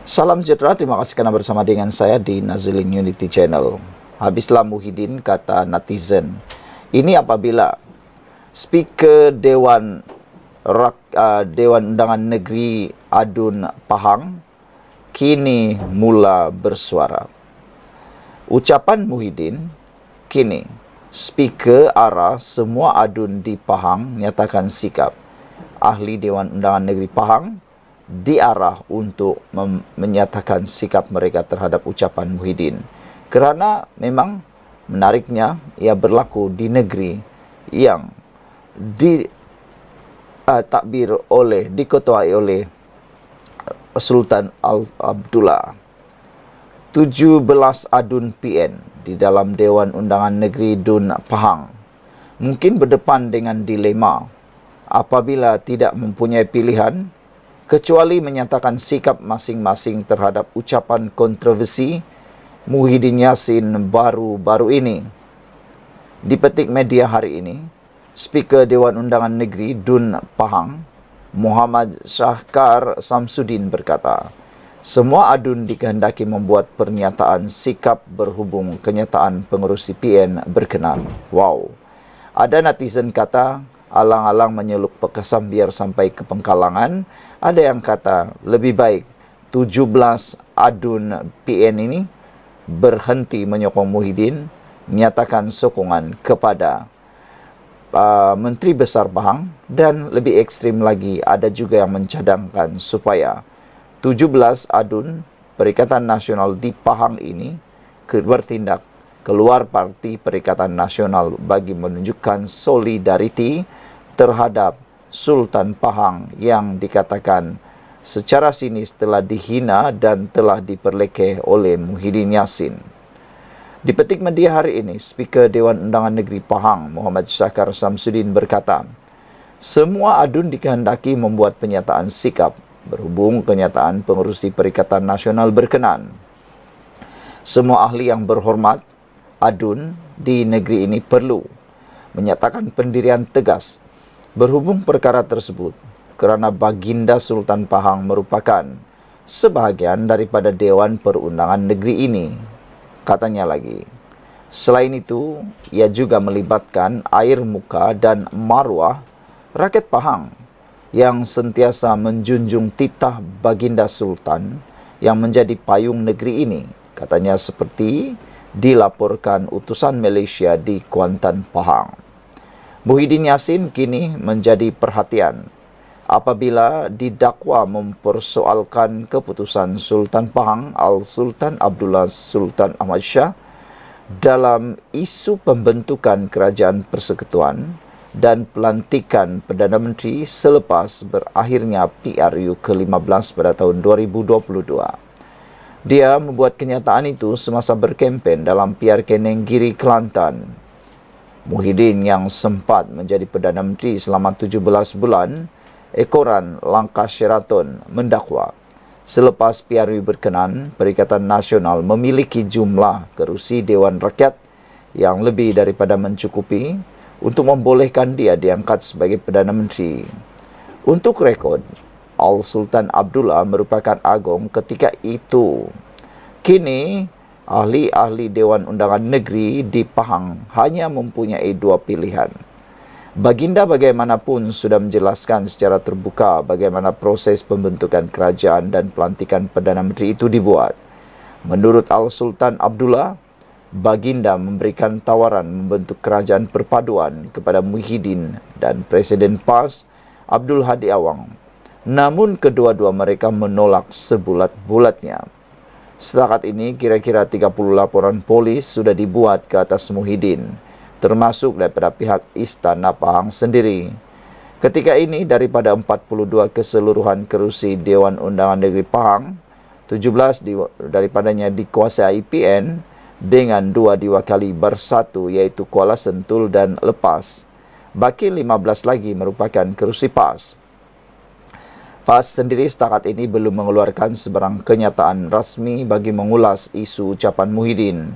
Salam sejahtera, terima kasih karena bersama dengan saya di Nazilin Unity Channel. Habislah Muhyiddin, kata netizen. Ini apabila Speaker Dewan Undangan Negeri Adun Pahang kini mula bersuara. Ucapan Muhyiddin, kini Speaker arah semua adun di Pahang nyatakan sikap. Ahli Dewan Undangan Negeri Pahang diarah untuk menyatakan sikap mereka terhadap ucapan Muhyiddin. Kerana memang menariknya ia berlaku di negeri yang diketuai oleh Sultan Abdullah. 17 adun PN di dalam Dewan Undangan Negeri Dun Pahang mungkin berdepan dengan dilema apabila tidak mempunyai pilihan kecuali menyatakan sikap masing-masing terhadap ucapan kontroversi Muhyiddin Yassin baru-baru ini. Dipetik media hari ini, Speaker Dewan Undangan Negeri Dun Pahang, Muhammad Syahkar Samsudin berkata, semua adun dikehendaki membuat pernyataan sikap berhubung kenyataan pengerusi PN berkenan. Wow. Ada netizen kata, alang-alang menyeluk pekasam biar sampai ke Pengkalangan. Ada yang kata, lebih baik 17 adun PN ini berhenti menyokong Muhyiddin, menyatakan sokongan kepada Menteri Besar Pahang, dan lebih ekstrim lagi, ada juga yang mencadangkan supaya 17 adun Perikatan Nasional di Pahang ini bertindak keluar parti Perikatan Nasional bagi menunjukkan solidariti terhadap Sultan Pahang yang dikatakan secara sinis telah dihina dan telah diperlekeh oleh Muhyiddin Yassin. Dipetik media hari ini, Speaker Dewan Undangan Negeri Pahang, Muhammad Syahkar Samsudin berkata, semua adun dikehendaki membuat penyataan sikap berhubung kenyataan pengerusi Perikatan Nasional berkenan. Semua ahli yang berhormat adun di negeri ini perlu menyatakan pendirian tegas berhubung perkara tersebut kerana Baginda Sultan Pahang merupakan sebahagian daripada Dewan Perundangan Negeri ini. Katanya lagi, selain itu, ia juga melibatkan air muka dan maruah rakyat Pahang yang sentiasa menjunjung titah Baginda Sultan yang menjadi payung negeri ini. Katanya seperti dilaporkan utusan Malaysia di Kuantan, Pahang. Muhyiddin Yassin kini menjadi perhatian apabila didakwa mempersoalkan keputusan Sultan Pahang Al-Sultan Abdullah Sultan Ahmad Shah dalam isu pembentukan kerajaan persekutuan dan pelantikan Perdana Menteri selepas berakhirnya PRU ke-15 pada tahun 2022. Dia membuat kenyataan itu semasa berkempen dalam PRK Nenggiri, Kelantan. Muhyiddin yang sempat menjadi Perdana Menteri selama 17 bulan, ekoran langkah Sheraton mendakwa selepas PRU berkenan, Perikatan Nasional memiliki jumlah kerusi Dewan Rakyat yang lebih daripada mencukupi untuk membolehkan dia diangkat sebagai Perdana Menteri. Untuk rekod, Al-Sultan Abdullah merupakan agong ketika itu. Kini, ahli-ahli Dewan Undangan Negeri di Pahang hanya mempunyai dua pilihan. Baginda bagaimanapun sudah menjelaskan secara terbuka bagaimana proses pembentukan kerajaan dan pelantikan Perdana Menteri itu dibuat. Menurut Al-Sultan Abdullah, Baginda memberikan tawaran membentuk kerajaan perpaduan kepada Muhyiddin dan Presiden PAS Abdul Hadi Awang. Namun kedua-dua mereka menolak sebulat-bulatnya. Setakat ini kira-kira 30 laporan polis sudah dibuat ke atas Muhyiddin, termasuk daripada pihak Istana Pahang sendiri. Ketika ini daripada 42 keseluruhan kerusi Dewan Undangan Negeri Pahang, 17 daripadanya dikuasai PN dengan 2 diwakili bersatu iaitu Kuala Sentul dan Lepas. Baki 15 lagi merupakan kerusi PAS. PAS sendiri setakat ini belum mengeluarkan sebarang kenyataan rasmi bagi mengulas isu ucapan Muhyiddin.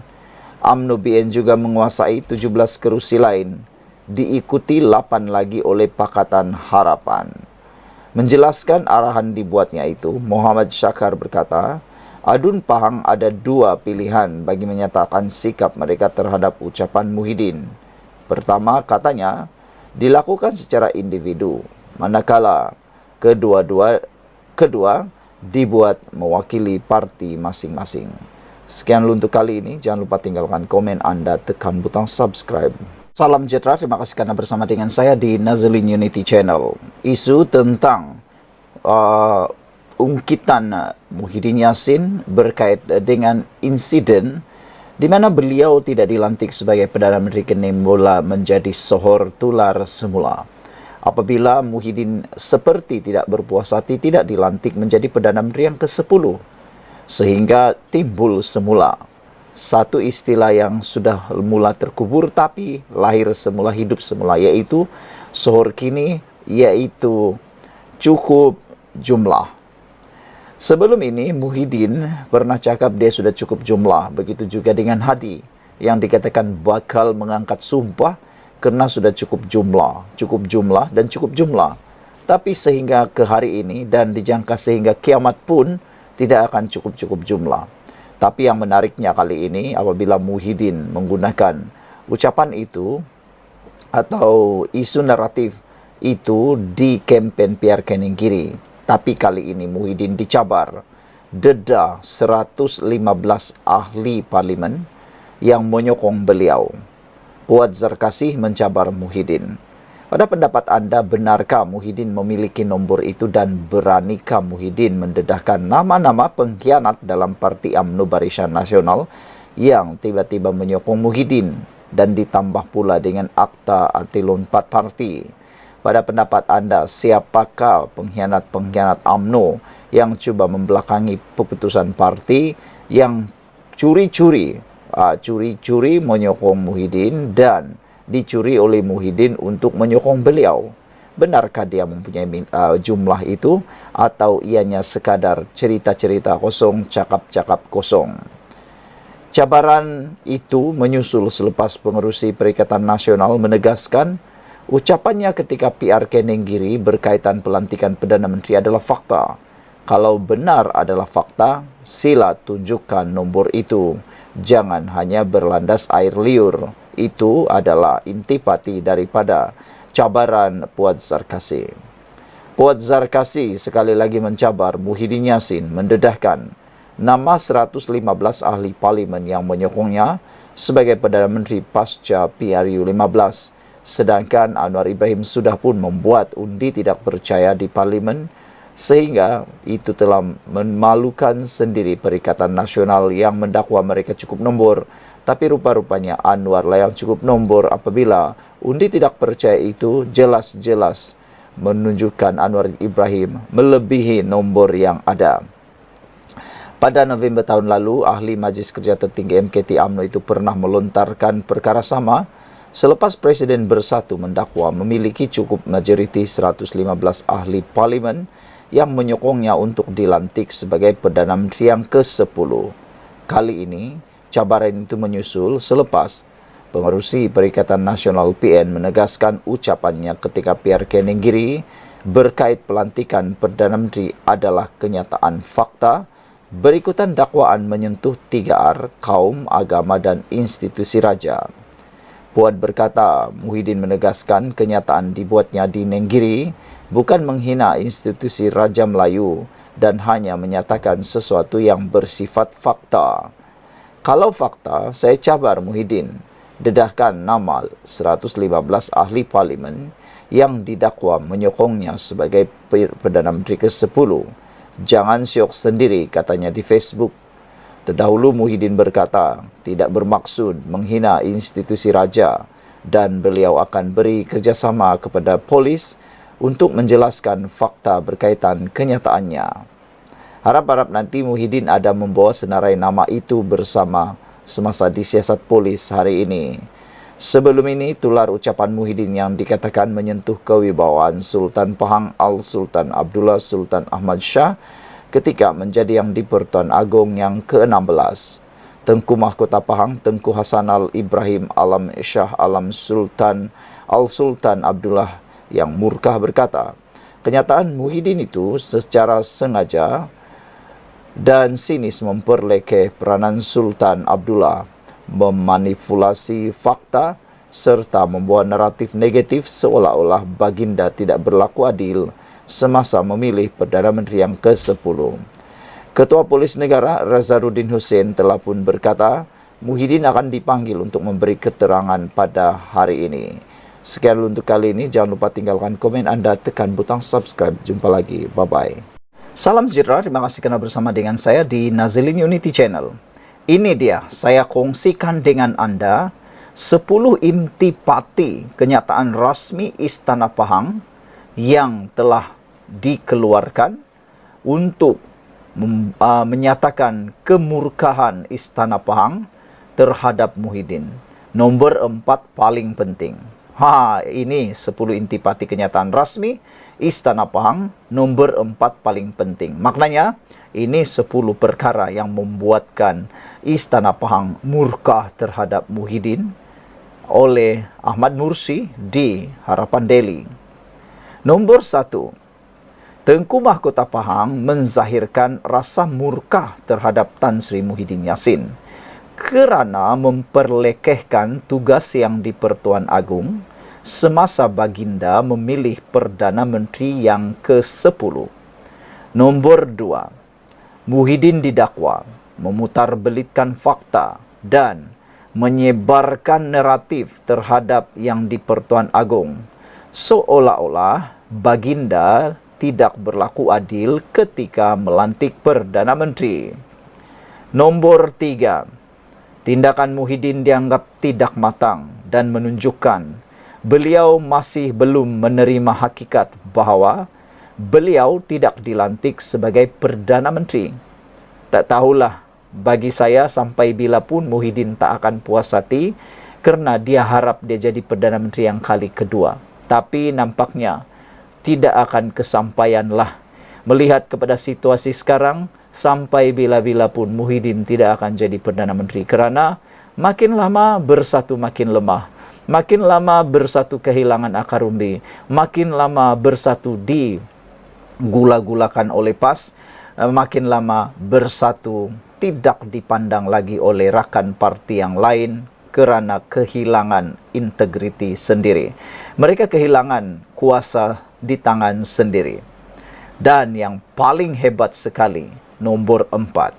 UMNO BN juga menguasai 17 kerusi lain, diikuti 8 lagi oleh Pakatan Harapan. Menjelaskan arahan dibuatnya itu, Muhammad Syakar berkata, Adun Pahang ada dua pilihan bagi menyatakan sikap mereka terhadap ucapan Muhyiddin. Pertama, katanya, dilakukan secara individu, manakala kedua dibuat mewakili parti masing-masing. Sekian untuk kali ini. Jangan lupa tinggalkan komen Anda, tekan butang subscribe. Salam sejahtera, terima kasih karena bersama dengan saya di Nazlin Unity Channel. Isu tentang ungkitan Muhyiddin Yassin berkait dengan insiden di mana beliau tidak dilantik sebagai Perdana Menteri kini mula menjadi sohor tular semula. Apabila Muhyiddin seperti tidak berpuas hati tidak dilantik menjadi Perdana Menteri yang ke-10, sehingga timbul semula satu istilah yang sudah mula terkubur tapi lahir semula, hidup semula, yaitu sohor kini, yaitu cukup jumlah. Sebelum ini Muhyiddin pernah cakap dia sudah cukup jumlah. Begitu juga dengan Hadi yang dikatakan bakal mengangkat sumpah kerana sudah cukup jumlah dan cukup jumlah. Tapi sehingga ke hari ini dan dijangka sehingga kiamat pun tidak akan cukup jumlah. Tapi yang menariknya kali ini apabila Muhyiddin menggunakan ucapan itu atau isu naratif itu di kempen PR Keningkiri. Tapi kali ini Muhyiddin dicabar. Dedah 115 ahli parlimen yang menyokong beliau. Puad Zarkasih mencabar Muhyiddin. Pada pendapat anda, benarkah Muhyiddin memiliki nombor itu dan beranikah Muhyiddin mendedahkan nama-nama pengkhianat dalam Parti UMNO Barisan Nasional yang tiba-tiba menyokong Muhyiddin dan ditambah pula dengan akta anti lompat parti? Pada pendapat anda, siapakah pengkhianat-pengkhianat UMNO yang cuba membelakangi keputusan parti yang curi-curi menyokong Muhyiddin dan dicuri oleh Muhyiddin untuk menyokong beliau? Benarkah dia mempunyai jumlah itu atau ianya sekadar cerita-cerita kosong, cakap-cakap kosong? Cabaran itu menyusul selepas pengerusi Perikatan Nasional menegaskan ucapannya ketika PR Keningkiri berkaitan pelantikan Perdana Menteri adalah fakta. Kalau benar adalah fakta, sila tunjukkan nombor itu. Jangan hanya berlandas air liur. Itu adalah intipati daripada cabaran Puad Zarkasih. Puad Zarkasih sekali lagi mencabar Muhyiddin Yassin, mendedahkan nama 115 ahli parlimen yang menyokongnya sebagai Perdana Menteri pasca PRU 15. Sedangkan Anwar Ibrahim sudah pun membuat undi tidak percaya di parlimen, sehingga itu telah memalukan sendiri Perikatan Nasional yang mendakwa mereka cukup nombor. Tapi rupa-rupanya Anwar lah yang cukup nombor apabila undi tidak percaya itu jelas-jelas menunjukkan Anwar Ibrahim melebihi nombor yang ada. Pada November tahun lalu, ahli Majlis Kerja Tertinggi MKT UMNO itu pernah melontarkan perkara sama selepas Presiden Bersatu mendakwa memiliki cukup majoriti 115 ahli parlimen yang menyokongnya untuk dilantik sebagai Perdana Menteri yang ke-10. Kali ini, cabaran itu menyusul selepas pengerusi Perikatan Nasional PN menegaskan ucapannya ketika PR Keningkiri berkait pelantikan Perdana Menteri adalah kenyataan fakta berikutan dakwaan menyentuh 3R, kaum, agama dan institusi raja. Puad berkata, Muhyiddin menegaskan kenyataan dibuatnya di Nenggiri bukan menghina institusi Raja Melayu dan hanya menyatakan sesuatu yang bersifat fakta. Kalau fakta, saya cabar Muhyiddin, dedahkan nama 115 ahli parlimen yang didakwa menyokongnya sebagai Perdana Menteri ke-10. Jangan syok sendiri, katanya di Facebook. Terdahulu Muhyiddin berkata, tidak bermaksud menghina institusi raja dan beliau akan beri kerjasama kepada polis untuk menjelaskan fakta berkaitan kenyataannya. Harap-harap nanti Muhyiddin ada membawa senarai nama itu bersama semasa disiasat polis hari ini. Sebelum ini, tular ucapan Muhyiddin yang dikatakan menyentuh kewibawaan Sultan Pahang Al-Sultan Abdullah Sultan Ahmad Shah ketika menjadi yang di-Pertuan Agong yang ke-16. Tengku Mahkota Pahang, Tengku Hasanal Ibrahim Alam Shah Alam Sultan Al-Sultan Abdullah yang murkah berkata, Kenyataan Muhyiddin itu secara sengaja dan sinis memperlekeh peranan Sultan Abdullah, memanipulasi fakta serta membuat naratif negatif seolah-olah baginda tidak berlaku adil semasa memilih Perdana Menteri yang ke-10. Ketua Polis Negara Razarudin Hussein telah pun berkata, Muhyiddin akan dipanggil untuk memberi keterangan pada hari ini. Sekian untuk kali ini. Jangan lupa tinggalkan komen anda, tekan butang subscribe. Jumpa lagi. Bye-bye. Salam sejahtera. Terima kasih kerana bersama dengan saya di Nazilin Unity Channel. Ini dia, saya kongsikan dengan anda 10 intipati kenyataan rasmi Istana Pahang yang telah dikeluarkan untuk menyatakan kemurkaan Istana Pahang terhadap Muhyiddin. Nombor 4 paling penting. Ini 10 intipati kenyataan rasmi Istana Pahang, nombor 4 paling penting. Maknanya, ini 10 perkara yang membuatkan Istana Pahang murka terhadap Muhyiddin oleh Ahmad Mursi di Harapan Delhi. Nombor 1. Tengku Mahkota Pahang menzahirkan rasa murka terhadap Tan Sri Muhyiddin Yassin kerana memperlekehkan tugas yang di-Pertuan Agong semasa baginda memilih Perdana Menteri yang ke-10. Nombor 2. Muhyiddin didakwa memutarbelitkan fakta dan menyebarkan naratif terhadap yang di-Pertuan Agong seolah-olah baginda tidak berlaku adil ketika melantik Perdana Menteri. Nombor 3. Tindakan Muhyiddin dianggap tidak matang dan menunjukkan beliau masih belum menerima hakikat bahawa beliau tidak dilantik sebagai Perdana Menteri. Tak tahulah, bagi saya sampai bila pun Muhyiddin tak akan puas hati kerana dia harap dia jadi Perdana Menteri yang kali kedua. Tapi nampaknya tidak akan kesampaianlah. Melihat kepada situasi sekarang, sampai bila-bila pun Muhyiddin tidak akan jadi Perdana Menteri kerana makin lama bersatu makin lemah. Makin lama bersatu kehilangan akar umbi. Makin lama bersatu digula-gulakan oleh PAS. Makin lama bersatu tidak dipandang lagi oleh rakan parti yang lain kerana kehilangan integriti sendiri. Mereka kehilangan kuasa di tangan sendiri. Dan yang paling hebat sekali, nombor 4.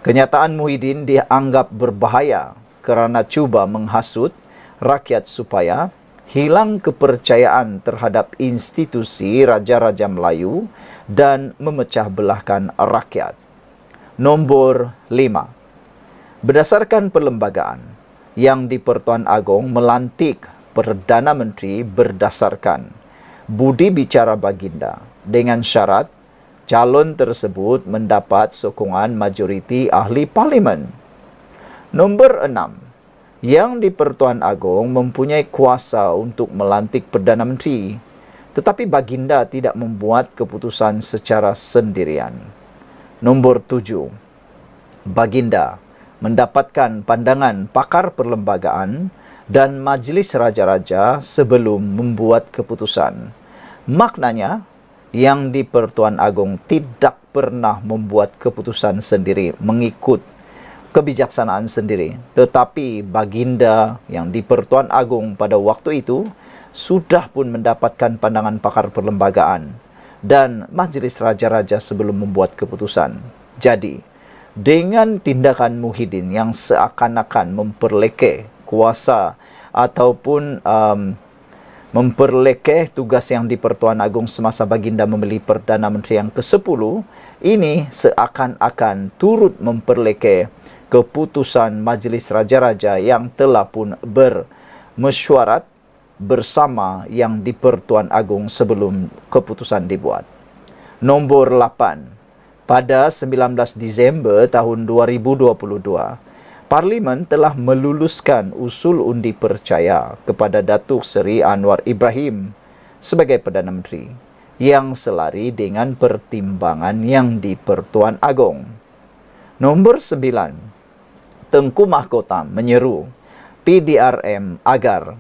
Kenyataan Muhyiddin dianggap berbahaya kerana cuba menghasut rakyat supaya hilang kepercayaan terhadap institusi Raja-Raja Melayu dan memecah belahkan rakyat. Nombor 5. Berdasarkan perlembagaan, yang di-Pertuan Agong melantik Perdana Menteri berdasarkan budi bicara baginda dengan syarat calon tersebut mendapat sokongan majoriti ahli parlimen. Nombor 6. Yang di-Pertuan Agong mempunyai kuasa untuk melantik Perdana Menteri, tetapi baginda tidak membuat keputusan secara sendirian. Nombor 7. Baginda mendapatkan pandangan pakar perlembagaan dan Majlis Raja-Raja sebelum membuat keputusan. Maknanya, yang di-Pertuan Agong tidak pernah membuat keputusan sendiri mengikut kebijaksanaan sendiri. Tetapi baginda yang di-Pertuan Agong pada waktu itu sudah pun mendapatkan pandangan pakar perlembagaan dan Majlis Raja-Raja sebelum membuat keputusan. Jadi, dengan tindakan Muhyiddin yang seakan-akan memperlekeh kuasa ataupun memperlekeh tugas yang di-Pertuan Agong semasa baginda memilih Perdana Menteri yang ke-10, ini seakan-akan turut memperlekeh keputusan Majlis Raja-Raja yang telah pun bermesyuarat bersama yang di-Pertuan Agong sebelum keputusan dibuat. Nombor 8. Pada 19 Disember tahun 2022, Parlimen telah meluluskan usul undi percaya kepada Datuk Seri Anwar Ibrahim sebagai Perdana Menteri yang selari dengan pertimbangan yang di-Pertuan Agong. Nombor 9. Tengku Mahkota menyeru PDRM agar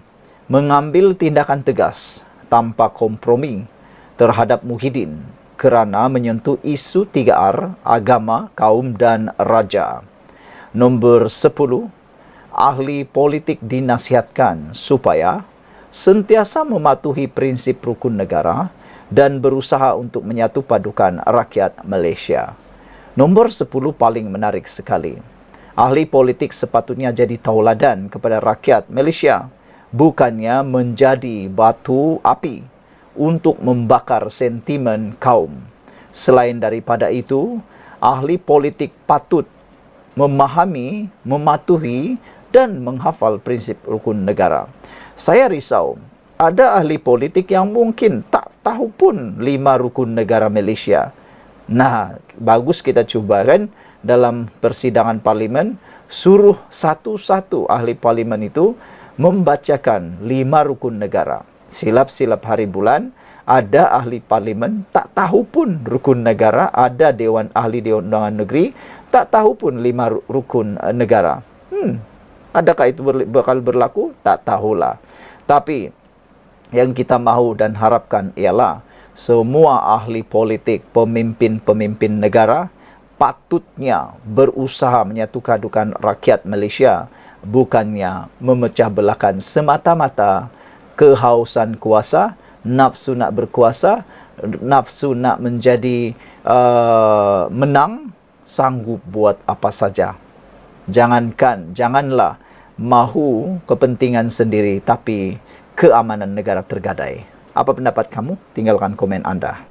mengambil tindakan tegas tanpa kompromi terhadap Muhyiddin kerana menyentuh isu 3R, agama, kaum dan raja. Nombor 10, ahli politik dinasihatkan supaya sentiasa mematuhi prinsip rukun negara dan berusaha untuk menyatu padukan rakyat Malaysia. Nombor 10 paling menarik sekali. Ahli politik sepatutnya jadi tauladan kepada rakyat Malaysia, bukannya menjadi batu api untuk membakar sentimen kaum. Selain daripada itu, ahli politik patut memahami, mematuhi dan menghafal prinsip rukun negara. Saya risau, ada ahli politik yang mungkin tak tahu pun 5 rukun negara Malaysia. Nah, bagus kita cuba kan dalam persidangan parlimen, suruh satu-satu ahli parlimen itu membacakan 5 rukun negara. Silap-silap hari bulan, ada ahli parlimen tak tahu pun rukun negara, ada Dewan Ahli Dewan Undangan Negeri tak tahu pun 5 rukun negara. Adakah itu bakal berlaku? Tak tahulah. Tapi yang kita mahu dan harapkan ialah semua ahli politik, pemimpin-pemimpin negara patutnya berusaha menyatukan rakyat Malaysia, bukannya memecah belahkan semata-mata kehausan kuasa, nafsu nak berkuasa, nafsu nak menjadi menang, sanggup buat apa saja. Janganlah mahu kepentingan sendiri, tapi keamanan negara tergadai. Apa pendapat kamu? Tinggalkan komen anda.